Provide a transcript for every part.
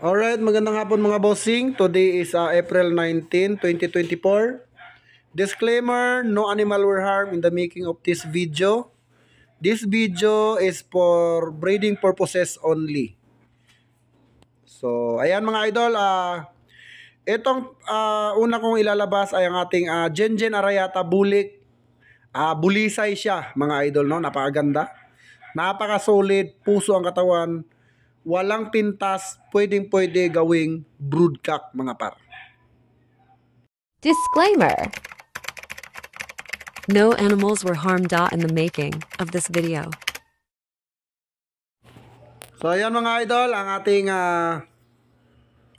Alright, magandang hapon mga bossing. Today is April 19, 2024. Disclaimer, no animal were harmed in the making of this video. This video is for breeding purposes only. So, ayan mga idol, itong una kong ilalabas ay ang ating Gengen Arayata Bulik. Bulisay siya mga idol, no? Napakaganda. Napaka-solid, puso ang katawan. Walang pintas, pwede gawing broodcock mga par. Disclaimer. No animals were harmed in the making of this video. So ayan mga idol, ang ating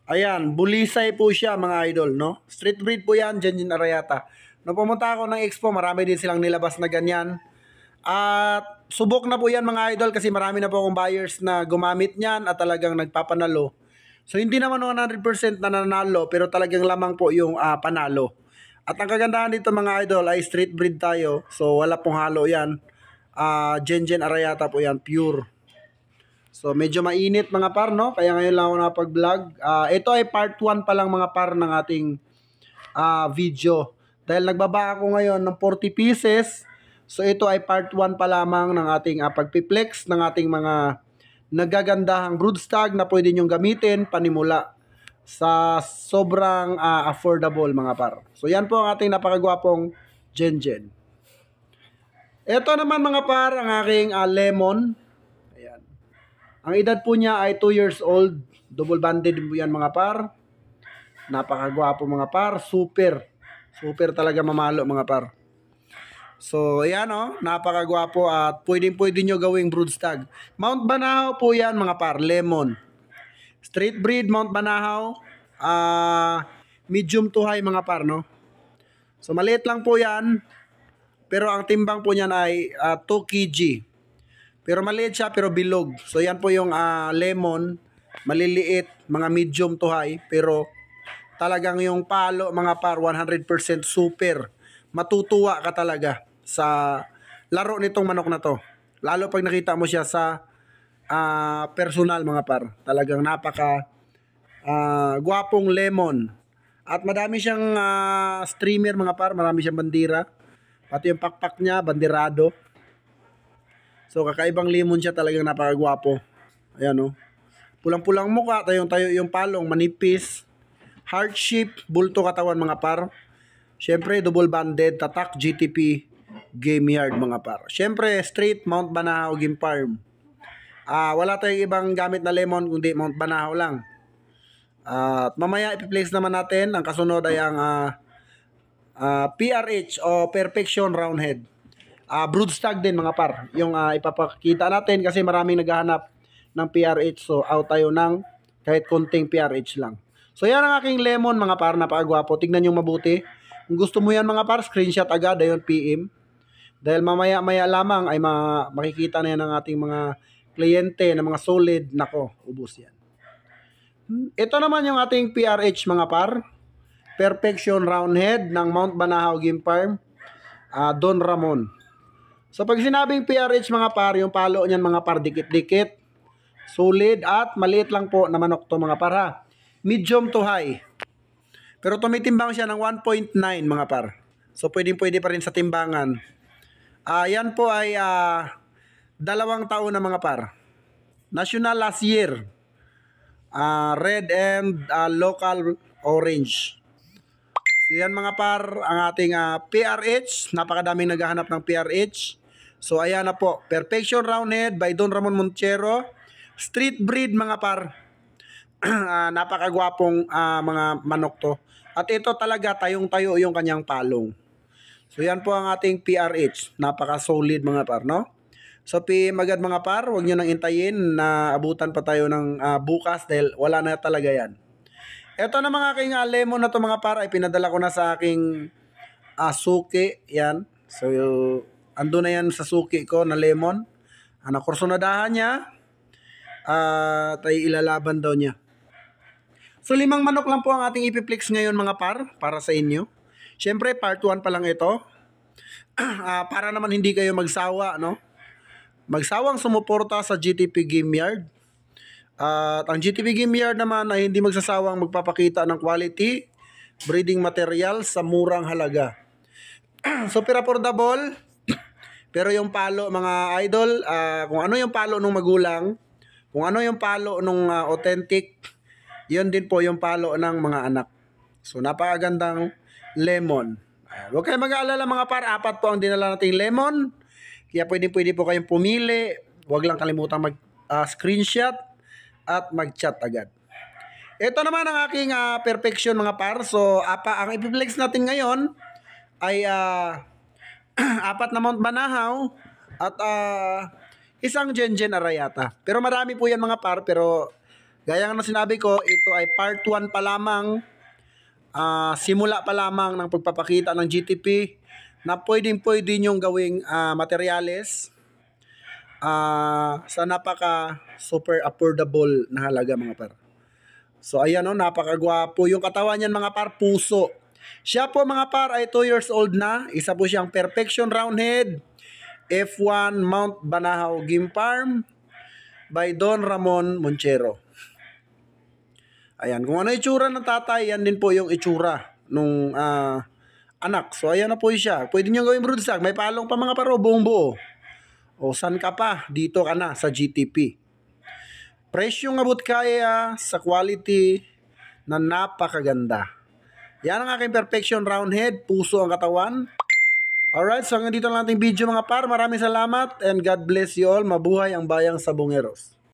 ayan, bulisay po siya mga idol, no? Street breed po yan, Gengen Arayata. Nung pumunta ako ng expo, marami din silang nilabas na ganyan. At subok na po yan mga idol kasi marami na po akong buyers na gumamit niyan at talagang nagpapanalo. So hindi naman 100% na nanalo pero talagang lamang po yung panalo. At ang kagandahan dito mga idol ay street breed tayo. So wala pong halo yan. Gengen Arayata po yan, pure. So medyo mainit mga par, no? Kaya ngayon lang ako nakapag-vlog. Ito ay part 1 pa lang mga par ng ating video. Dahil nagbaba ako ngayon ng 40 pieces. So ito ay part 1 pa lamang ng ating pagpiplex ng ating mga nagagandahang broodstag na pwede nyong gamitin panimula sa sobrang affordable mga par. So yan po ang ating napakagwapong Gengen. Ito naman mga par ang aking lemon. Ayan. Ang edad po niya ay 2 years old. Double banded po yan mga par. Napakagwapo mga par. Super talaga mamalo mga par. So, ayan napakagwapo at pwede nyo gawing broodstag. Mount Banahaw po yan mga par, lemon. Street breed, Mount Banahaw. Medium to high mga par, no? So, maliit lang po yan. Pero ang timbang po niyan ay 2 kg. Pero maliit siya, pero bilog. So, yan po yung lemon. Maliliit, mga medium to high. Pero talagang yung palo mga par, 100% super. Matutuwa ka talaga sa laro nitong manok na to. Lalo pag nakita mo siya sa personal mga par. Talagang napaka gwapong lemon. At madami siyang streamer mga par. Marami siyang bandira. Pati yung pakpak niya, bandirado. So kakaibang lemon siya, talagang napakagwapo. Ayan Pulang-pulang mukha, tayo yung palong, manipis. Heart shape, bulto katawan mga par. Siyempre, double banded, tatak, GTP, game yard mga par. Siyempre, straight Mount Banahaw Game Farm. Wala tayong ibang gamit na lemon kundi Mount Banahaw lang. At mamaya ipi-place naman natin. Ang kasunod ay ang PRH o Perfection Roundhead. Broodstag din mga par. Yung ipapakita natin kasi maraming naghahanap ng PRH. So, out tayo ng kahit konting PRH lang. So, yan ang aking lemon mga par. Napakagwapo. Tignan nyo mabuti. Kung gusto mo yan mga par, screenshot agad, ayon PM. Dahil mamaya-maya lamang ay makikita na yan ng ating mga kliyente na mga solid. Nako, ubos yan. Ito naman yung ating PRH mga par. Perfection Roundhead ng Mount Banahaw Game Farm. Don Ramon. So pag sinabing PRH mga par, yung palo niyan mga par, dikit-dikit. Solid at maliit lang po na manok to mga par ha. Medium to high. Pero tumitimbang siya ng 1.9 mga par. So pwede pa rin sa timbangan. Yan po ay 2 taon na mga par. National last year. Red and local orange. So yan mga par ang ating PRH. Napakadaming naghahanap ng PRH. So ayan na po. Perfection Roundhead by Don Ramon Montero. Street breed mga par. Napakagwapong mga manok to. At ito talaga tayong-tayo yung kanyang palong. So yan po ang ating PRH. Napaka-solid mga par, no? So magad mga par, huwag nyo nang intayin na abutan pa tayo ng bukas dahil wala na talaga yan. Ito na mga aking lemon na to mga par ay pinadala ko na sa aking suki. Yan. So ando na yan sa suki ko na lemon. Nakursunadahan niya. Tayo ilalaban daw niya. So 5 manok lang po ang ating ipiplex ngayon mga par para sa inyo. Siyempre part 1 pa lang ito. Para naman hindi kayo magsawa, no? Magsawang sumuporta sa GTP Game Yard. At ang GTP Game Yard naman ay hindi magsasawang magpapakita ng quality breeding material sa murang halaga. Super affordable. Pero yung palo mga idol, kung ano yung palo ng magulang, kung ano yung palo ng authentic, yun din po yung palo ng mga anak. So napakagandang lemon. Ayan. Huwag kayong mag-aalala mga par, 4 po ang dinala nating lemon. Kaya pwede po kayong pumili. Huwag lang kalimutan mag-screenshot at mag-chat agad. Ito naman ang aking perfection mga par. So ang ipiplex natin ngayon ay 4 na Mount Banahaw at isang Gengen Arayata. Pero marami po yan mga par, pero gaya nga na sinabi ko, ito ay part 1 pa lamang, simula pa lamang ng pagpapakita ng GTP na pwede nyong gawing materyales sa napaka super affordable na halaga mga par. So ayan napakagwapo yung katawan niyan mga par, puso. Siya po mga par ay 2 years old na. Isa po siyang Perfection Roundhead F1 Mount Banahaw Game Farm by Don Ramon Monchero. Ayan, kung ano itsura ng tatay, yan din po yung itsura nung anak. So ayan na po siya. Pwede niyo gawin broodstock. May palong pa mga paro, buong buo. O san ka pa? Dito ka na sa GTP. Presyong abot kaya sa quality na napakaganda. Yan ang aking Perfection Roundhead, puso ang katawan. Alright, so hanggang dito lang ating video mga par. Maraming salamat and God bless you all. Mabuhay ang bayang Sabongeros.